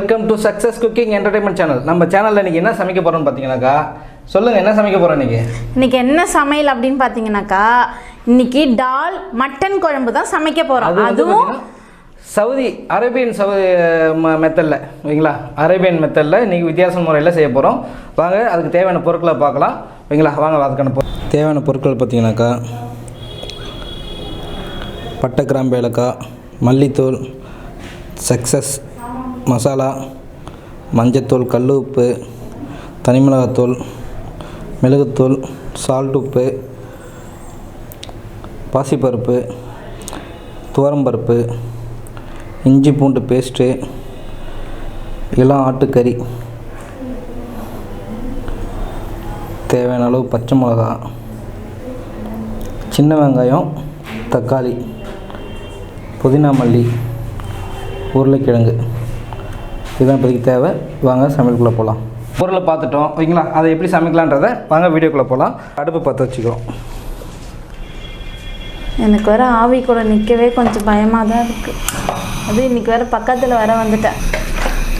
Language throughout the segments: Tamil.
Welcome to success cooking entertainment channel. நம்ம சேனலில் இன்றைக்கி என்ன சமைக்க போகிறோம்னு பார்த்தீங்கன்னாக்கா, சொல்லுங்கள் என்ன சமைக்க போகிறோம் இன்றைக்கி என்ன சமையல் அப்படின்னு பார்த்தீங்கன்னாக்கா, இன்றைக்கி டால் மட்டன் குழம்பு தான் சமைக்க போகிறோம். அதுவும் சவுதி அரேபியன் மெத்தடில் ஓகேங்களா, அரேபியன் மெத்தடில் இன்றைக்கி வித்தியாச முறையில் செய்ய போகிறோம். வாங்க அதுக்கு தேவையான பொருட்களை பார்க்கலாம் ஓகேங்களா. வாங்க அதுக்கான தேவையான பொருட்கள் பார்த்தீங்கன்னாக்கா, பட்டை கிராம்பு ஏலக்காய், மல்லித்தூள், சக்ஸஸ் மசாலா, மஞ்சத்தூள், கல் உப்பு, தனிமிளகாத்தூள், மிளகுத்தூள், சால்ட் உப்பு, பாசிப்பருப்பு, துவரம்பருப்பு, இஞ்சி பூண்டு பேஸ்ட்டு, இளம் ஆட்டுக்கறி, தேவையான அளவு பச்சை மிளகா, சின்ன வெங்காயம், தக்காளி, புதினா மல்லி, உருளைக்கிழங்கு, இதுதான் இப்போதைக்கு தேவை. வாங்க சமையலுக்குள்ளே போகலாம். பொருளை பார்த்துட்டோம் ஓகேங்களா. அதை எப்படி சமைக்கலான்றதை வாங்க வீடியோக்குள்ளே போகலாம். அடுப்பு பற்ற வச்சுக்கிறோம். எனக்கு வர ஆவி கூட நிற்கவே கொஞ்சம் பயமாக தான் இருக்குது. அது இன்றைக்கி வேறு பக்கத்தில் வர வந்துட்டேன்.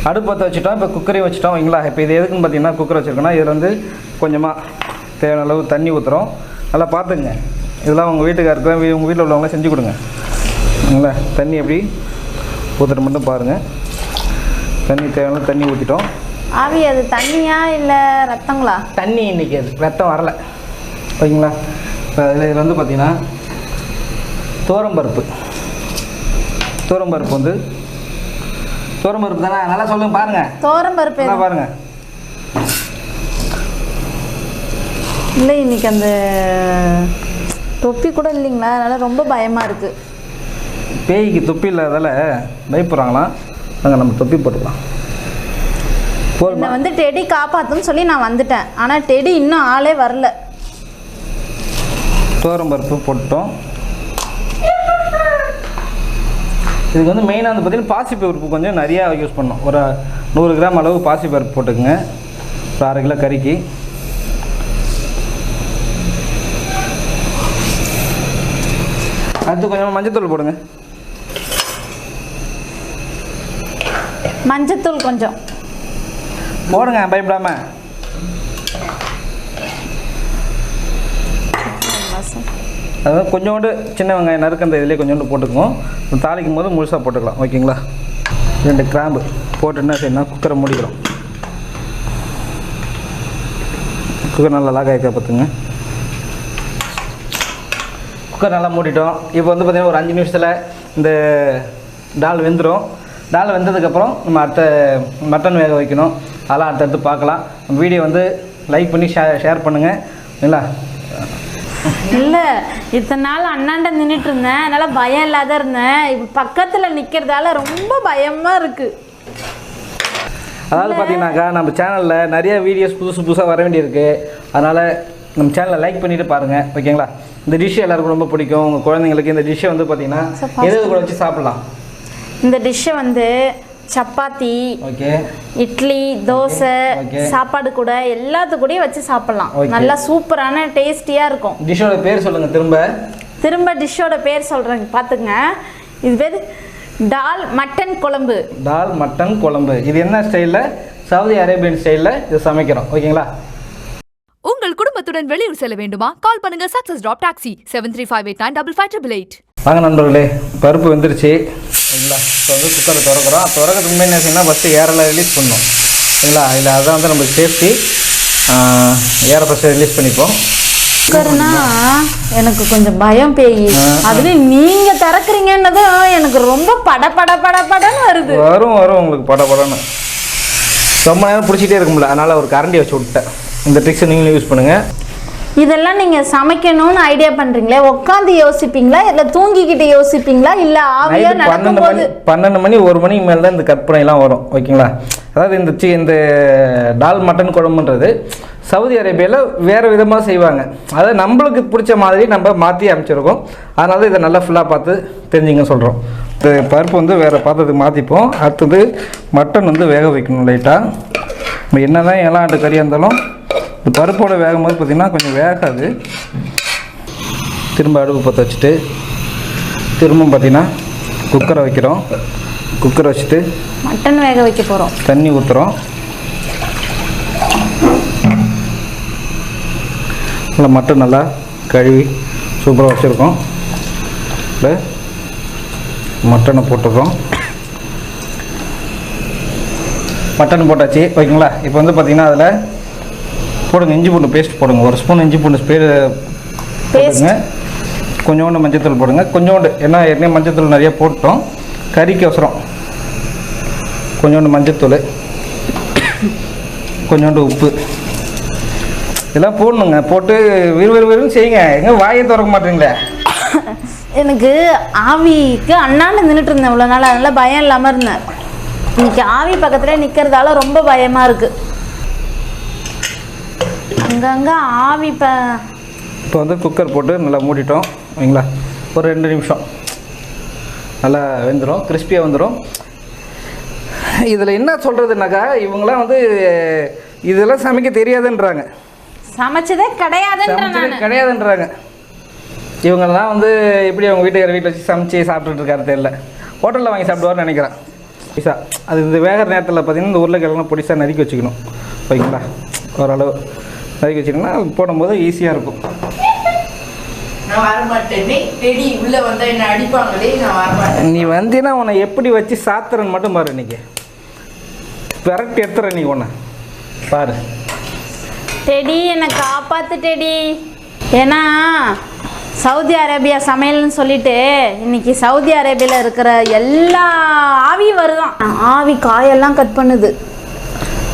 அடுப்பு பற்ற வச்சுட்டோம். இப்போ குக்கரையும் வச்சுட்டோம் ஓகேங்களா. இப்போ இது எதுக்குன்னு பார்த்தீங்கன்னா, குக்கர் வச்சுருக்கோன்னா இதில் வந்து கொஞ்சமாக தேவையான அளவு தண்ணி ஊற்றுறோம். நல்லா பார்த்துங்க, இதெல்லாம் உங்கள் வீட்டுக்காருக்கு உங்கள் வீட்டில் உள்ளவங்களாம் செஞ்சு கொடுங்க ஓகேங்களா. தண்ணி எப்படி ஊற்றுட்டு மட்டும் பாருங்கள். தண்ணி தேவையான தண்ணி ஊற்றிட்டோம். ஆவி அது தண்ணியா இல்லை ரத்தங்களா? தண்ணி இன்றைக்கி அது ரத்தம் வரலை ஓகேங்களா. இப்போ இதில் வந்து பார்த்திங்கன்னா துவரம்பருப்பு வந்து துவரம்பருப்பு தானே, நல்லா சொல்லுங்கள் பாருங்கள். துவரம்பருப்பு என்ன பாருங்கள். இல்லை இன்றைக்கி அந்த தொப்பி கூட இல்லைங்களா, அதனால் ரொம்ப பயமாக இருக்குது. பேய்க்கு தொப்பி இல்லாதால பயப்படுறாங்களாம். நாங்கள் நம்ம தொப்பி போட்டுக்கலாம். என்னை வந்து டெடி காப்பாற்றுன்னு சொல்லி நான் வந்துட்டேன். ஆனால் டெடி இன்னும் ஆளே வரல. துவரம்பருப்பு போட்டோம். இதுக்கு வந்து மெயினாக வந்து பார்த்திங்கன்னா பாசிப்பருப்பு கொஞ்சம் நிறையா யூஸ் பண்ணோம். ஒரு 100 கிராம் அளவு பாசிப்பருப்பு போட்டுக்குங்க. ஒரு 1/2 கிலோ கறிக்கு. அடுத்து கொஞ்சம் மஞ்சத்தூள் போடுங்க. மஞ்சத்தூள் கொஞ்சம் போடுங்க பயப்படாமல். அதாவது கொஞ்சோண்டு சின்ன வெங்காயம் நறுக்கந்த இதிலே கொஞ்சோண்டு போட்டுக்குவோம். தாளிக்கும் போது முழுசாக போட்டுக்கலாம் ஓகேங்களா. 2 கிராம்பு போட்டு என்ன செய்யணும், குக்கரை மூடிக்கிறோம். குக்கர் நல்லா லாக் ஆகிக்க பார்த்துங்க. குக்கர் நல்லா மூடிட்டோம். இப்போ வந்து பார்த்திங்கன்னா ஒரு 5 நிமிஷத்தில் இந்த டால் வெந்துடும். டால் வெந்ததுக்கப்புறம் நம்ம அடுத்த மட்டன் வேக வைக்கணும். அதெல்லாம் அடுத்தடுத்து பார்க்கலாம். வீடியோ வந்து லைக் பண்ணி ஷேர் பண்ணுங்கள் இல்லைங்களா. இல்லை இத்தனை நாள் அண்ணாண்ட நின்றுட்டு இருந்தேன், அதனால் பயம் இல்லாத இருந்தேன். இப்போ பக்கத்தில் நிற்கிறதால ரொம்ப பயமாக இருக்குது. அதாவது பார்த்தீங்கன்னாக்கா, நம்ம சேனலில் நிறைய வீடியோஸ் புதுசாக வர வேண்டியிருக்கு. அதனால் நம்ம சேனலை லைக் பண்ணிவிட்டு பாருங்கள் ஓகேங்களா. இந்த டிஷ்ஷு எல்லாருக்கும் ரொம்ப பிடிக்கும். உங்கள் குழந்தைங்களுக்கு இந்த டிஷ்ஷை வந்து பார்த்திங்கன்னா எது கூட வச்சு சாப்பிட்லாம். இந்த டிஷ்ஷை வந்து சப்பாத்தி, ஓகே, இட்லி, தோசை, சாப்பாடு கூட எல்லாத்து கூடயும் வச்சு சாப்பிட்லாம். நல்லா சூப்பரான டேஸ்டியாக இருக்கும். டிஷ்ஷோட பேர் சொல்லுங்கள். திரும்ப டிஷ்ஷோட பேர் சொல்கிறேங்க பார்த்துங்க. இது பேர் டால் மட்டன் குழம்பு. டால் மட்டன் குழம்பு. இது என்ன ஸ்டைலில், சவுதி அரேபியன் ஸ்டைலில் இது சமைக்கிறோம் ஓகேங்களா. உங்கள் குடும்பத்துடன் வெளியூர் செல்ல வேண்டுமா? கால் பண்ணுங்க சக்சஸ் டாப் டாக்ஸி 7358955588. வாங்க நண்பர்களே, பருப்பு வெந்துருச்சு ஓகேங்களா. இப்போ வந்து குக்கரை திறக்கிறோம். திறக்கிறதுக்கு முன்னாடி என்ன செய்யணும், ஃபஸ்ட்டு ஏரெல்லாம் ரிலீஸ் பண்ணணும் ஓகேங்களா. இல்லை அதுதான் வந்து நம்மளுக்கு சேஃப்டி. ஏரை ஃபஸ்ட்டு ரிலீஸ் பண்ணிப்போம். குக்கர்னா எனக்கு கொஞ்சம் பயம் பேய். அதுலேயும் நீங்கள் திறக்கிறீங்கன்னதும் எனக்கு ரொம்ப படன்னு வருது. வரும் உங்களுக்கு படன்னு ரொம்ப நேரம் பிடிச்சிட்டே இருக்கும்ல. அதனால் ஒரு கரண்டி வச்சு விட்டேன். இந்த ட்ரிக்ஸை நீங்களும் யூஸ் பண்ணுங்கள். இதெல்லாம் நீங்கள் சமைக்கணும்னு ஐடியா பண்ணுறீங்களே, உட்காந்து யோசிப்பீங்களா இல்லை தூங்கிக்கிட்டு யோசிப்பீங்களா இல்லை ஆவியாக நடக்கும்போது? 12 மணி 1 மணிக்கு மேலே தான் இந்த கற்பனைலாம் வரும் ஓகேங்களா. அதாவது இந்த டால் மட்டன் குழம்புன்றது சவுதி அரேபியாவில் வேறு விதமாக செய்வாங்க. அதாவது நம்மளுக்கு பிடிச்ச மாதிரி நம்ம மாற்றி அமைச்சிருக்கோம். அதனால இதை நல்லா ஃபுல்லாக பார்த்து தெரிஞ்சுங்க சொல்கிறோம். இந்த பருப்பு வந்து வேறு பாத்திரத்துக்கு மாற்றிப்போம். அடுத்தது மட்டன் வந்து வேக வைக்கணும் லைட்டாக. நம்ம என்ன தான் இளம் ஆட்டு கறியாக இருந்தாலும் இந்த பருப்போடு வேகும் போது பார்த்திங்கன்னா கொஞ்சம் வேகாது. திரும்ப அடுப்பு பற்ற வச்சுட்டு திரும்ப பார்த்திங்கன்னா குக்கரை வைக்கிறோம். குக்கரை வச்சுட்டு மட்டன் வேக வைக்க போகிறோம். தண்ணி ஊற்றுறோம். நல்லா மட்டன் நல்லா கழுவி சூப்பராக வச்சுருக்கோம். இல்லை மட்டனை போட்டுடுறோம். மட்டன் போட்டாச்சு ஓகேங்களா. இப்போ வந்து பார்த்திங்கன்னா அதில் போடுங்க இஞ்சி பூண்டு பேஸ்ட் போடுங்க. ஒரு ஸ்பூன் இஞ்சி பூண்டு போடுங்க. கொஞ்சோண்டு மஞ்சத்தூள் போடுங்க. கொஞ்சோண்டு ஏன்னா ஏற்கனவே மஞ்சத்தூள் நிறைய போட்டோம். கறிக்கு அவசரம் கொஞ்சோண்டு மஞ்சத்தூள், கொஞ்சோண்டு உப்பு இதெல்லாம் போடணுங்க. போட்டு விறுவிறுன்னு செய்யுங்க. எங்கே வாயை திறக்க மாட்டீங்களே. எனக்கு ஆவிக்கு அண்ணாண்டு நின்றுட்டு இருந்தேன் இவ்வளோ நாள், அதனால பயம் இல்லாமல் இருந்தேன். இன்னைக்கு ஆவி பக்கத்துலேயே நிற்கிறதால ரொம்ப பயமாக இருக்குது. அங்கங்கே ஆவி இப்போ வந்து குக்கர் போட்டு நல்லா மூடிட்டோம் ஓகேங்களா. ஒரு 2 நிமிஷம் நல்லா வெந்துடும், கிறிஸ்பியாக வந்துடும். இதில் என்ன சொல்கிறதுனாக்கா இவங்களாம் வந்து இதெல்லாம் சமைக்க தெரியாதுன்றாங்க. சமைச்சதே கிடையாதுன்றாங்க. இவங்கெல்லாம் வந்து எப்படி அவங்க வீட்டுக்கார வீட்டில் வச்சு சமைச்சு சாப்பிட்டுட்டு இருக்காரு தெரியல. ஹோட்டலில் வாங்கி சாப்பிடுவார்னு நினைக்கிறேன். பொடிசா அது இந்த வேகிற நேரத்தில் பார்த்திங்கன்னா இந்த உருளைக்கிழங்கு பொடிசாக நறுக்கி வச்சுக்கணும் ஓகேங்களா. ஓரளவு நறுக்கி வச்சுக்கணும்னா போடும்போது ஈஸியாக இருக்கும். நீ வந்தீங்கன்னா உன்னை எப்படி வச்சு சாத்துறன்னு மட்டும் பாரு. இன்னைக்கு விரட்டி எடுத்துற நீ ஒன்று பாரு. டெடி என்னை காப்பாத்து டெடி. ஏன்னா சவுதி அரேபியா சமையல்னு சொல்லிட்டு இன்னைக்கு சவுதி அரேபியாவில் இருக்கிற எல்லா ஆவியும் வருதான். ஆவி காயெல்லாம் கட் பண்ணுது.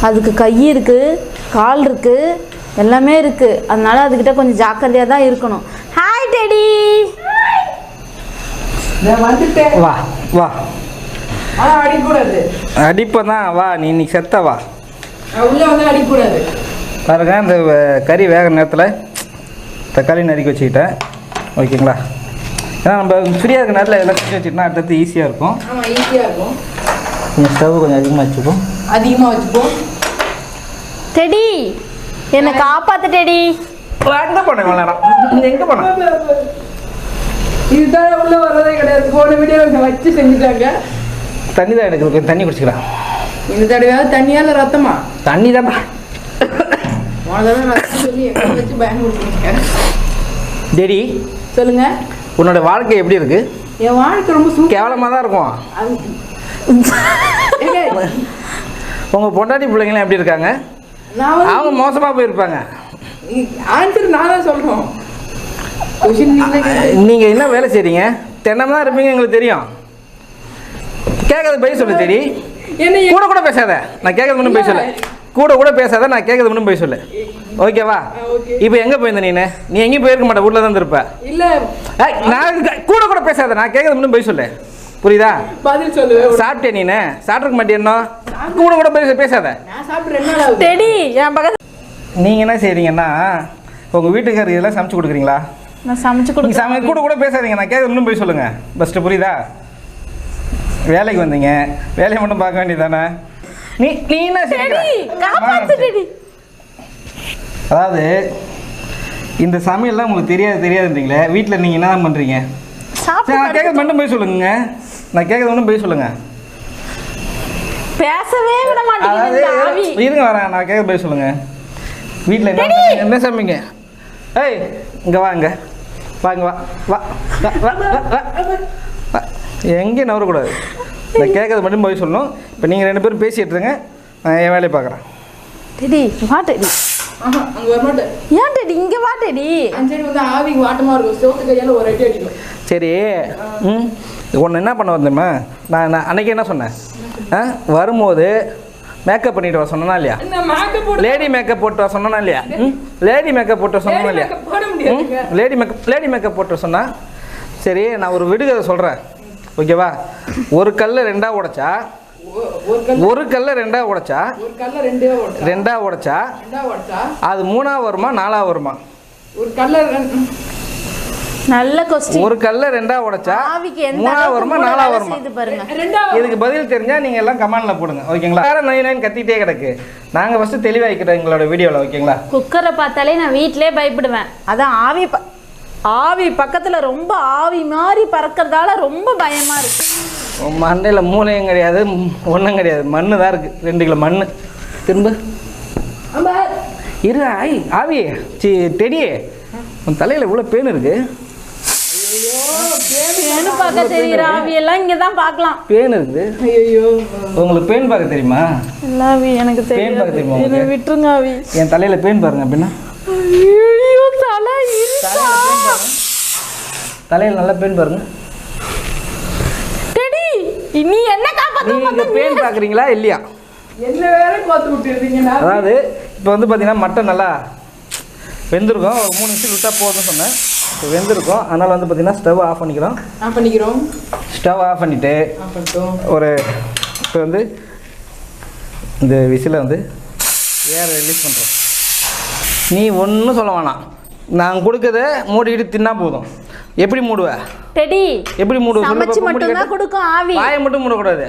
அதுக்கு கை இருக்குது, கால் இருக்குது, எல்லாமே இருக்குது. அதனால அதுக்கிட்ட கொஞ்சம் ஜாக்கிரதையாக தான் இருக்கணும். Hi teddy. வா வா. அடிக்கூடாது. அடிப்பதான் வா. நீ இன்னைக்கு செத்த வா. உள்ள வந்து அடிக்கூடாது. பாருங்க இந்த கறி வேகிற நேரத்தில் தக்காளி நறுக்கி வச்சுக்கிட்டேன் ஓகேங்களா. ஏன்னா நம்ம ஃப்ரீயாக இருக்கிற நேரத்தில் எல்லாம் செஞ்சு வச்சுக்கிட்டா அடுத்தது ஈஸியாக இருக்கும். ஆமாம் ஈஸியாக இருக்கும். கொஞ்சம் ஸ்டவ் கொஞ்சம் அதிகமாக வச்சுப்போம். டெடி என்னை காப்பாத்து டெடி. எங்கே போனேன் நேரம் நீங்கள் எங்கே போனேன்? இதுதான் உள்ள வர்றதே கிடையாது. போன வீடியோ வச்சு செஞ்சுட்டாங்க. தண்ணி தான் எனக்கு கொஞ்சம் தண்ணி குடிச்சிக்கலாம். இந்த தடவையாவது தண்ணியா இல்லை ரத்தமா? தண்ணி தான்ப்பா. சொல்லி வச்சு பயன்படுத்திருக்கேன். டெடி சொல்லுங்க. உன்னோட வாழ்க்கை எப்படி இருக்கு? என் வாழ்க்கை ரொம்ப கேவலமாக தான் இருக்கும். உங்கள் பொண்டாட்டி பிள்ளைங்களாம் எப்படி இருக்காங்க? அவங்க மோசமாக போயிருப்பாங்க. ஆன்சர் நான் தான் சொல்கிறோம். நீங்கள் என்ன வேலை செய்கிறீங்க? தென்னமாக தான் இருப்பீங்க எங்களுக்கு தெரியும். கேட்கறது போய் சொல்லு டெடி. கூட பேசாத. நான் கேட்கறது மட்டும் போய் சொல்லு. கூட பேசாத. நான் கேட்கறது மட்டும் போய் சொல்லு ஓகேவா. இப்போ எங்கே போயிருந்த நீ எங்கேயும் போயிருக்க மாட்டேன். வீட்டில் தான் இருப்ப. இல்லை நான் கூட பேசாத. நான் கேட்கறது மட்டும் போய் சொல்லு. புரியுதா? பதில் சொல்லு. சாப்பிட்டே நீ சாப்பிட்ருக்க மாட்டேன்னோ. கூட பேசாத. டெடி என் பக்கத்து. நீங்கள் என்ன செய்கிறீங்கன்னா உங்கள் வீட்டுக்காரர் இதெல்லாம் சமைச்சு கொடுக்குறீங்களா? நான் சமைச்சு கொடுக்க கூட பேசாதீங்க. நான் கேட்கறது மட்டும் போய் சொல்லுங்கள் ஃபஸ்ட்டு. புரியுதா? வேலைக்கு வந்தீங்க, வேலையை மட்டும் பார்க்க வேண்டியதானே. நீ என்ன செய்றீங்க? அதாவது இந்த சமையல்லாம் உங்களுக்கு தெரியாதுன்றீங்களே. வீட்டில் நீங்கள் என்ன பண்ணுறீங்க? நான் கேட்கறது மட்டும் போய் சொல்லுங்க. நான் கேட்கறது மட்டும் போய் சொல்லுங்க. பேசவே விட மாட்டேங்குது. இருங்க வரேன். நான் கேட்கறது போய் சொல்லுங்க. வீட்டில் என்ன சமைங்க? ஏய் இங்கே வாங்க வாங்க வா வா வா வா வா. எங்கேயும் நவரக்கூடாது. நான் கேட்கறது மட்டும் போய் சொல்லணும். இப்போ நீங்கள் 2 பேரும் பேசிகிட்டு இருங்க. நான் என் வேலையை பார்க்குறேன். டெடி வா டெடி. அங்கே வரமாட்டேன். ஏன் டெடி இங்கே வா டெடி. அந்த சைடு வந்து ஆவிக்கு வாட்டமாக இருக்கும். சோத்து கையால் ஒரு அடி அடிக்கும். சரி ஒன்று என்ன பண்ண வந்தேம்மா? நான் அன்றைக்கி என்ன சொன்னேன்? வரும்போது மேக்கப் பண்ணிட்டு வர சொன்னா இல்லையா? லேடி மேக்கப் போட்டு வர சொன்னா இல்லையா? லேடி மேக்கப் போட்டு சொன்னா இல்லையா? லேடி மேக்கப் போட்டு சொன்னா. சரி நான் ஒரு விடுகதை சொல்கிறேன் ஓகேவா. ஒரு கல்லை 2ஆ உடைச்சா, ஒரு கல்லை 2ஆ உடைச்சா, அது 3ஆ வருமா 4ஆ வருமா? ஒரு கல்லை நல்ல क्वेश्चन. ஒரு கல்ல 2ஆ உடைச்சா 3ஆ வருமா 4ஆ வருமா? இதுக்கு பதில் தெரிஞ்சா நீங்க எல்லாம் கமெண்ட்ல போடுங்க ஓகேங்களா. வேற 99 கத்திட்டே கிடக்கு. நாங்க ஃபர்ஸ்ட் தெளிவாக்கிட்டோம் எங்களோட வீடியோல ஓகேங்களா. குக்கரை பார்த்தாலே நான் வீட்டிலே பயப்படுவேன். அதான் ஆவி பக்கத்துல ரொம்ப ஆவி மாதிரி பறக்கிறதால ரொம்ப பயமா இருக்கு. மண்டையில் மூளையும் கிடையாது ஒன்றும் கிடையாது, மண்ணு தான் இருக்குது. 2 கிலோ மண். திரும்ப இரு. ஆவி டெடியே, உன் தலையில் இவ்வளோ பேன் இருக்குது. பேனு பார்க்க தெரியுற ஆவியெல்லாம் இங்கே தான் பார்க்கலாம். பேன் இருக்குது. ஐயோ, உங்களுக்கு பேன் பார்க்க தெரியுமா? இல்லை ஆவி, எனக்கு பேன் பார்க்க தெரியுமா? என்னை விட்டுருங்க ஆவி. என் தலையில் பேன் பாருங்க அப்படின்னா. ஐயோ, தலையில் நல்லா பேன் பாருங்க. டெடி, நீ என்ன காப்பாற்ற? நீங்கள் பேன் பார்க்குறீங்களா இல்லையா? என்ன வேற பார்த்து விட்டுருந்தீங்கன்னா, அதாவது இப்போ வந்து பார்த்தீங்கன்னா மட்டன் நல்லா வெந்திருக்கும். ஒரு 3 நிமிஷம் விட்டால் போதும்னு சொன்னேன். இப்போ வெந்திருக்கும். அதனால் வந்து பார்த்தீங்கன்னா ஸ்டவ் ஆஃப் பண்ணிக்கிறோம். ஸ்டவ் ஆஃப் பண்ணிவிட்டு ஒரு இப்போ வந்து இந்த விசிலை வந்து ஏர் ரிலீஸ் பண்ணுறோம். நீ ஒன்றும் சொல்ல வேணாம், நான் கொடுக்கறத மூடிக்கிட்டு தின்னா போதும். எப்படி மூடுவ டெடி? எப்படி மூடுவ? சமைச்சு மட்டும் தான் கொடுக்கும் ஆவி. வாயை மட்டும் மூடக்கூடாது.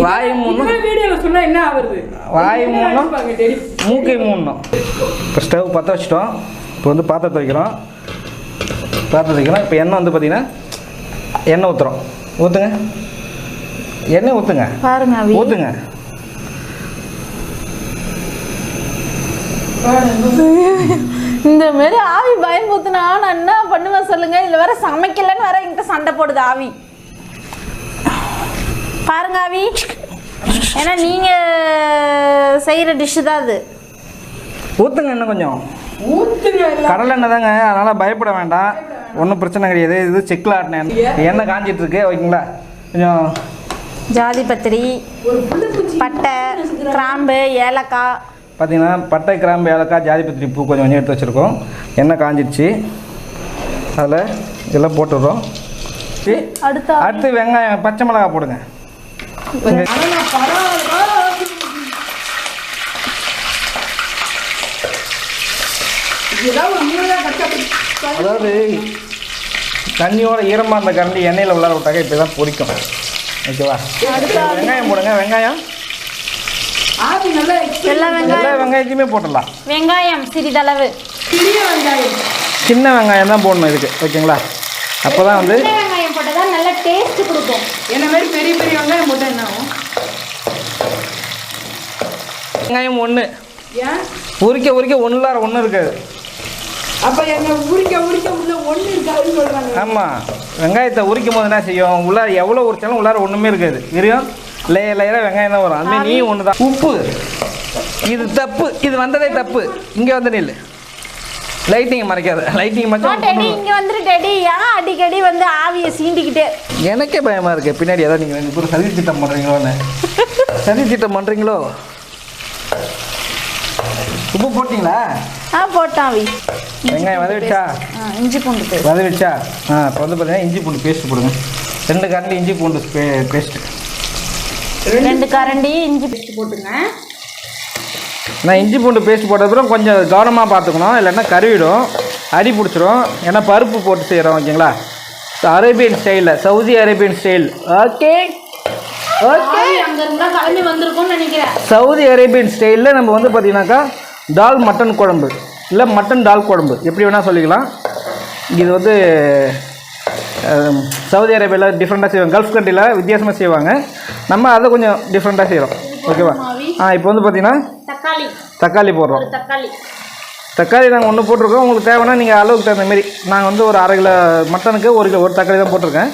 வாயை மூடணும். வீடியோவில் சொன்னால் என்ன ஆகுது? வாயை மூடணும், மூக்கை மூடணும். இப்போ ஸ்டவ் பற்ற வச்சிட்டோம். இப்போ வந்து பாத்திரத்தை வைக்கிறோம். இப்போ எண்ணெய் வந்து பார்த்தீங்கன்னா எண்ணெய் ஊற்றுறோம். ஊற்றுங்க, எண்ணெய் ஊற்றுங்க. பாருங்க ஆவி, ஊற்றுங்க. இந்த மாதிரி ஆவி பயன்படுத்தினா நான் என்ன பண்ணுவேன் சொல்லுங்க? இதில் வேற சமைக்கலன்னு வேற என்கிட்ட சண்டை போடுது ஆவி. பாருங்க ஆவி, ஏன்னா நீங்க செய்யற டிஷ்ஷு தான் அது. ஊற்றுங்க, இன்னும் கொஞ்சம் ஊத்துங்க. கடலை எண்ணெய் தாங்க, அதனால் பயப்பட வேண்டாம், ஒன்றும் பிரச்சனை கிடையாது. இது செக்கில் ஆட்டினேன், எண்ணெய் காஞ்சிட்ருக்கு. ஓகேங்களா? கொஞ்சம் ஜாதி பத்திரி, பட்டை, கிராம்பு, ஏலக்காய். பார்த்தீங்கன்னா பட்டை, கிராம்பு, ஏலக்காய், ஜாதி பத்திரி பூ கொஞ்சம் கொஞ்சம் எடுத்து வச்சுருக்கோம். எண்ணெய் காஞ்சிடுச்சு. அதில் இதெல்லாம் போட்டுடுறோம். அடுத்து வெங்காயம், பச்சை மிளகாய் போடுங்க. அதாவது தண்ணியோட ஈரமாக அந்த கரண்டி எண்ணெயில் உள்ளார விட்டாக்க இப்போ தான் பொரிக்கும். ஓகேவா? வெங்காயம் போடுங்க. வெங்காயம் எல்லா வெங்காயத்தையுமே போட்டுடலாம். வெங்காயம் சிறிதளவு, சின்ன வெங்காயம் தான் போடணும் இதுக்கு. ஓகேங்களா? அப்போ தான் வந்து வெங்காயம் போட்டால் தான் நல்ல டேஸ்ட் கொடுக்கும். என்ன மாதிரி பெரிய பெரிய வெங்காயம் போட்டால் என்ன ஆகும்? வெங்காயம் ஒன்று ஏன் உரிக்க ஒன்றுலார ஒன்றும் இருக்காது. அப்போ என்ன உரிக்க உள்ள ஒன்று இருக்காதுன்னு சொல்கிறாங்க. ஆமாம், வெங்காயத்தை உரிக்கும் போது என்ன செய்யும், உள்ளார எவ்வளோ உரிச்சாலும் உள்ளார ஒன்றுமே இருக்காது. வெறும் லேயராக வெங்காயம் தான் வரும். அதுமாதிரி நீ ஒன்று தான். உப்பு, இது தப்பு, இது வந்ததே தப்பு. இங்கே வந்து நில்லு, லைட்டிங் மறைக்காது. லைட்டிங் மறைச்சா டெடி இங்கே வந்துட்டு டெடி ஏன் அடிக்கடி வந்து ஆவியை சீண்டிக்கிட்டே? எனக்கே பயமாக இருக்குது. பின்னாடி ஏதாவது நீங்கள் 2 பேரும் சதி திட்டம் பண்ணுறீங்களோன்னு. சதி திட்டம் பண்ணுறீங்களோ? உப்பு போட்டிங்களா? போட்டான் ஆவி. வெங்காயம் வதவிச்சா? இஞ்சி பூண்டு பேஸ்ட் வதவிச்சா? இப்போ வந்து பார்த்தீங்கன்னா இஞ்சி பூண்டு பேஸ்ட் போடுங்க. 2 கரண்டி இஞ்சி பூண்டு பேஸ்ட்டு. 2 கரண்டி இஞ்சி பேஸ்ட் போட்டுங்க. நான் இஞ்சி பூண்டு பேஸ்ட் போட்டதுக்கப்புறம் கொஞ்சம் கவனமாக பார்த்துக்கணும், இல்லைன்னா கருவிடும், அடி பிடிச்சிரும். ஏன்னா பருப்பு போட்டு செய்கிறோம். ஓகேங்களா? அரேபியன் ஸ்டைலில், சவுதி அரேபியன் ஸ்டைல். ஓகே, கிளம்பி வந்திருக்கும்னு நினைக்கிறேன். சவுதி அரேபியன் ஸ்டைலில் நம்ம வந்து பார்த்தீங்கன்னாக்கா தால் மட்டன் குழம்பு, இல்லை மட்டன் தால் குழம்பு, எப்படி வேணால் சொல்லிக்கலாம். இது வந்து சவுதி அரேபியாவில் டிஃப்ரெண்ட்டாக செய்வாங்க. கல்ஃப் கண்ட்ரியில் வித்தியாசமாக செய்வாங்க. நம்ம அதை கொஞ்சம் டிஃப்ரெண்ட்டாக செய்கிறோம். ஓகேவா? இப்போ வந்து பார்த்தீங்கன்னா தக்காளி போடுறோம். தக்காளி நாங்கள் 1 போட்டிருக்கோம். உங்களுக்கு தேவைன்னா நீங்கள் அளவுக்கு தகுந்த மாரி. நாங்கள் வந்து ஒரு 1/2 கிலோ மட்டனுக்கு 1 கிலோ தக்காளி தான் போட்டிருக்கேன்.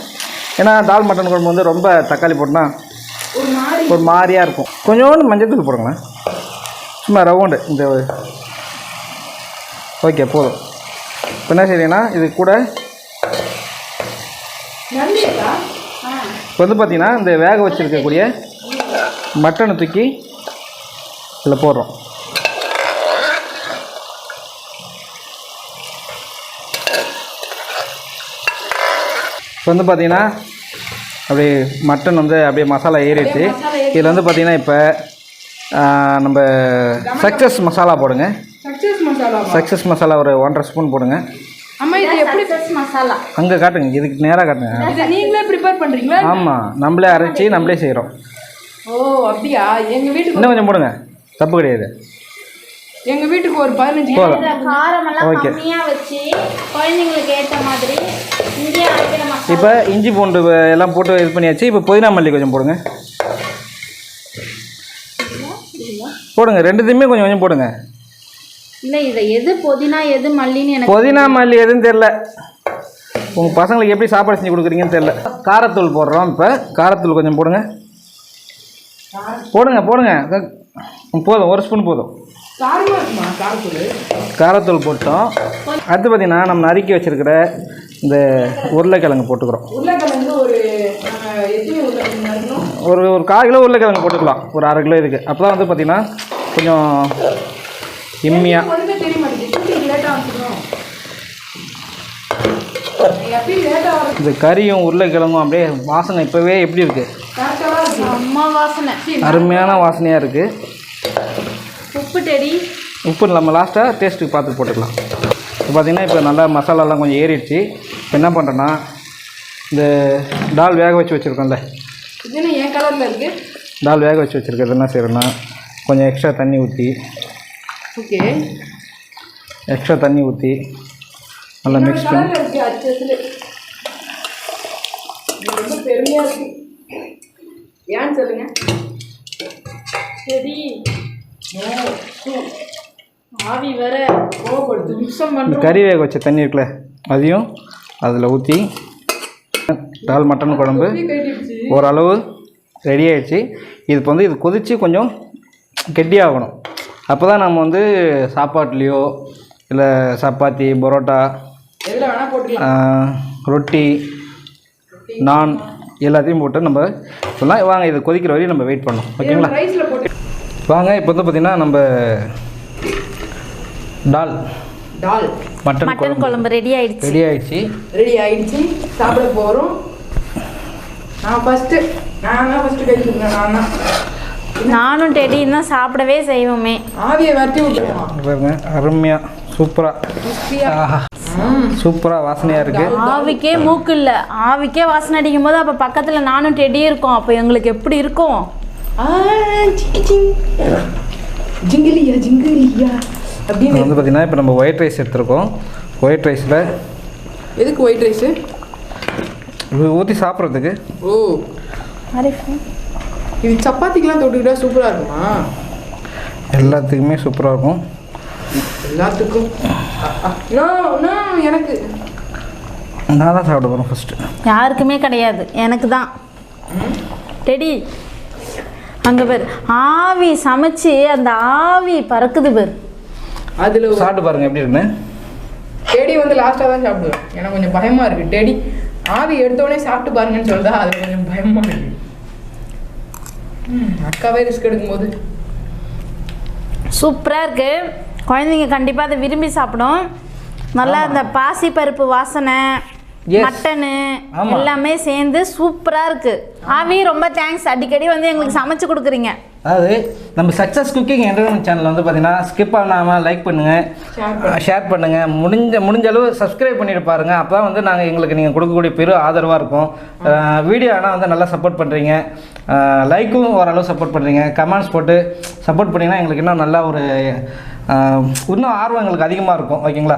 ஏன்னா தால் மட்டன் குழம்பு வந்து ரொம்ப தக்காளி போட்டால் ஒரு மாதிரியாக இருக்கும். கொஞ்சோண்டு மஞ்சள் தூள் போடுங்களேன், சும்மா ரவுண்டு. இந்த ஓகே போதும். இப்போ என்ன செய்றீங்கன்னா இது கூட இப்போ வந்து பார்த்தீங்கன்னா இந்த வேக வச்சுருக்கக்கூடிய மட்டனை தூக்கி இதில் போடுறோம். இப்போ வந்து பார்த்தீங்கன்னா அப்படியே மட்டன் வந்து அப்படியே மசாலா ஏறிடுச்சு. இதில் வந்து பார்த்தீங்கன்னா இப்போ நம்ம சக்ஸஸ் மசாலா போடுங்க. சக்ஸஸ் மசாலா ஒரு 1.5 ஸ்பூன் போடுங்க. அம்மா இது எப்படி மசாலா அங்கே காட்டுங்க, இதுக்கு நேராக காட்டுங்க. இதை நீங்களே ப்ரிப்பேர் பண்ணுறீங்களா? ஆமாம், நம்மளே அரைச்சி நம்மளே செய்கிறோம். ஓ அப்படியா? எங்கள் வீட்டுக்கு இன்னும் கொஞ்சம் போடுங்க, தப்பு கிடையாது. எங்கள் வீட்டுக்கு ஒரு 15 போதும். காரமெல்லாம் கம்மியாக வச்சு குழந்தைங்களுக்கு ஏற்ற மாதிரி இங்கே அரைக்கிற மசாலா. இப்போ இஞ்சி பூண்டு எல்லாம் போட்டு இது பண்ணியாச்சு. இப்போ புதினா மல்லி கொஞ்சம் போடுங்க. போடுங்க, ரெண்டுத்தையுமே கொஞ்சம் கொஞ்சம் போடுங்க. இல்லை இதை எது புதினா எது மல்லின்னு எனக்கு புதினா மல்லி எதுன்னு தெரில. உங்கள் பசங்களுக்கு எப்படி சாப்பாடு செஞ்சு கொடுக்குறீங்கன்னு தெரில. காரத்தூள் போடுறோம். இப்போ காரத்தூள் கொஞ்சம் போடுங்க. போடுங்க போடுங்க, போதும், ஒரு ஸ்பூன் போதும். காரத்தூள் போட்டோம். அடுத்து பார்த்தீங்கன்னா நம்ம நறுக்கி வச்சுருக்கிற இந்த உருளைக்கிழங்கு போட்டுக்கிறோம். ஒரு 1/4 கிலோ உருளைக்கிழங்கு போட்டுக்கலாம், ஒரு 1/2 கிலோ இதுக்கு. அப்போ தான் வந்து பார்த்திங்கன்னா கொஞ்சம் இம்மியாக. இந்த கறியும் உருளைக்கிழங்கும் அப்படியே வாசனை இப்போவே எப்படி இருக்குது? அம்மா வாசனை, அருமையான வாசனையாக இருக்குது. உப்பு டெடி, உப்பு நம்ம லாஸ்ட்டாக டேஸ்ட்டுக்கு பார்த்து போட்டுக்கலாம். இப்போ பார்த்திங்கன்னா இப்போ நல்லா மசாலாலாம் கொஞ்சம் ஏறிடுச்சு. இப்போ என்ன பண்ணுறேன்னா இந்த டால் வேக வச்சு வச்சுருக்கோம்ல, என் கலரில் இருக்குது. டால் வேக வச்சு வச்சுருக்கிறது என்ன செய்கிறேன்னா கொஞ்சம் எக்ஸ்ட்ரா தண்ணி ஊற்றி, ஓகே, எக்ஸ்ட்ரா தண்ணி ஊற்றி நல்லா மிக்ஸ் பண்ணி. ரொம்ப பெருமையாக இருக்கு. ஏன்னு சொல்லுங்க. சரி ஆவி வேற கோபப்படுது. மிக்சம் இந்த கறி வேக வச்ச தண்ணி இருக்குல்ல, அதையும் அதில் ஊற்றி டால் மட்டன் குழம்பு ஓரளவு ரெடி ஆகிடுச்சு. இது இப்போ வந்து இது கொதித்து கொஞ்சம் கெட்டியாகணும். அப்போ தான் நம்ம வந்து சாப்பாட்லேயோ இல்லை சப்பாத்தி, பரோட்டா, ரொட்டி, நான் எல்லாத்தையும் போட்டு நம்ம சொல்லலாம். வாங்க, இது கொதிக்கிற வரையும் நம்ம வெயிட் பண்ணோம். ஓகேங்களா? வாங்க, இப்போ வந்து பார்த்திங்கன்னா நம்ம டால் மட்டன் குழம்பு ரெடி ஆயிடுச்சு. ரெடி ஆயிடுச்சு. சாப்பிட போகிறோம். நான் ஃபஸ்ட்டு கை கொடுக்குறேன். நானும் டெடியும் தான் சாப்பிடவே செய்வோமே. ஆவியை வரட்டி விட்டுருவோம் பாருங்க, அருமையாக சூப்பராக வாசனையாக இருக்குது. ஆவிக்கே மூக்கு இல்லை, ஆவிக்கே வாசனை அடிக்கும் போது அப்போ பக்கத்தில் நானும் டெடி இருக்கோம். அப்போ எங்களுக்கு எப்படி இருக்கும்? ஜிங்கிலியா அப்படின்னு வந்து பார்த்திங்கன்னா இப்போ நம்ம ஒயிட் ரைஸ் எடுத்துருக்கோம். ஒயிட் ரைஸில் எதுக்கு ஒயிட் ரைஸு? ஊற்றி சாப்பிட்றதுக்கு. ஓ, இது சப்பாத்திக்கெலாம் தொட்டுக்கிட்டா சூப்பராக இருக்குமா? எல்லாத்துக்குமே சூப்பராக இருக்கும். எல்லாத்துக்கும் எனக்கு நான் தான் சாப்பிட போகிறேன் ஃபஸ்ட்டு. யாருக்குமே கிடையாது, எனக்கு தான். டெடி அங்கே பேர் ஆவி சமைச்சு அந்த ஆவி பறக்குது பேர். அதில் சாப்பிட்டு பாருங்கள் எப்படி இருக்குன்னு. டெடி வந்து லாஸ்ட்டாக தான் சாப்பிடுவேன். எனக்கு கொஞ்சம் பயமாக இருக்குது. டெடி ஆவி எடுத்தோடனே சாப்பிட்டு பாருங்கன்னு சொல்லுதா, அது கொஞ்சம் பயமாக இருக்குது. அக்காவே ரிஸ்க் எடுக்கும்போது சூப்பராக இருக்குது. குழந்தைங்க கண்டிப்பாக அதை விரும்பி சாப்பிடும். நல்லா அந்த பாசி பருப்பு வாசனை, மட்டனு எல்லாமே சேர்ந்து சூப்பராக இருக்குது. ஆவி ரொம்ப தேங்க்ஸ், அடிக்கடி வந்து எங்களுக்கு சமைச்சு கொடுக்குறீங்க. அதாவது நம்ம சக்ஸஸ் குக்கிங் என்டர்டைன்மெண்ட் சேனல் வந்து பார்த்தீங்கன்னா ஸ்கிப் பண்ணாமல் லைக் பண்ணுங்கள், ஷேர் பண்ணுங்கள், முடிஞ்ச அளவு சப்ஸ்கிரைப் பண்ணிட்டு பாருங்கள். அப்போ தான் வந்து எங்களுக்கு நீங்கள் கொடுக்கக்கூடிய பெரிய ஆதரவாக இருக்கும். வீடியோ ஆனால் வந்து நல்லா சப்போர்ட் பண்ணுறீங்க, லைக்கும் ஓரளவு சப்போர்ட் பண்ணுறீங்க, கமெண்ட்ஸ் போட்டு சப்போர்ட் பண்ணிங்கன்னா எங்களுக்கு இன்னும் நல்லா ஒரு இன்னும் ஆர்வம் எங்களுக்கு அதிகமாக இருக்கும். ஓகேங்களா?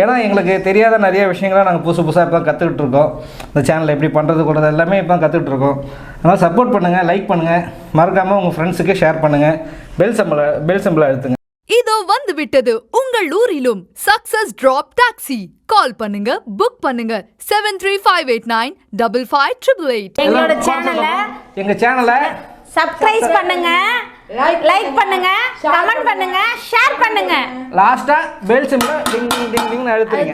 ஏன்னா எங்களுக்கு தெரியாத நிறைய விஷயங்களை நாங்கள் புதுசாக இப்போ கற்றுக்கிட்டு இருக்கோம். இந்த சேனலில் எப்படி பண்ணுறது கூடாது எல்லாமே இப்போ கற்றுக்கிட்டு இருக்கோம். அதனால் சப்போர்ட் பண்ணுங்கள், லைக் பண்ணுங்கள், மறக்காமல் உங்கள் ஃப்ரெண்ட்ஸுக்கு ஷேர் பண்ணுங்கள், பெல் சிம்பிளை அழுத்துங்க. இதோ வந்து விட்டது உங்கள் ஊரிலும் சக்சஸ் டிராப் டாக்ஸி. கால் பண்ணுங்க, புக் பண்ணுங்க 7358955888. எங்க சேனலை சப்ஸ்கிரைப் பண்ணுங்க, லைக் பண்ணுங்க, கமெண்ட் பண்ணுங்க, ஷேர் பண்ணுங்க. லாஸ்டா பெல் சிம்பிளை டிங் டிங் டிங் டிங்னு அழுத்துறீங்க.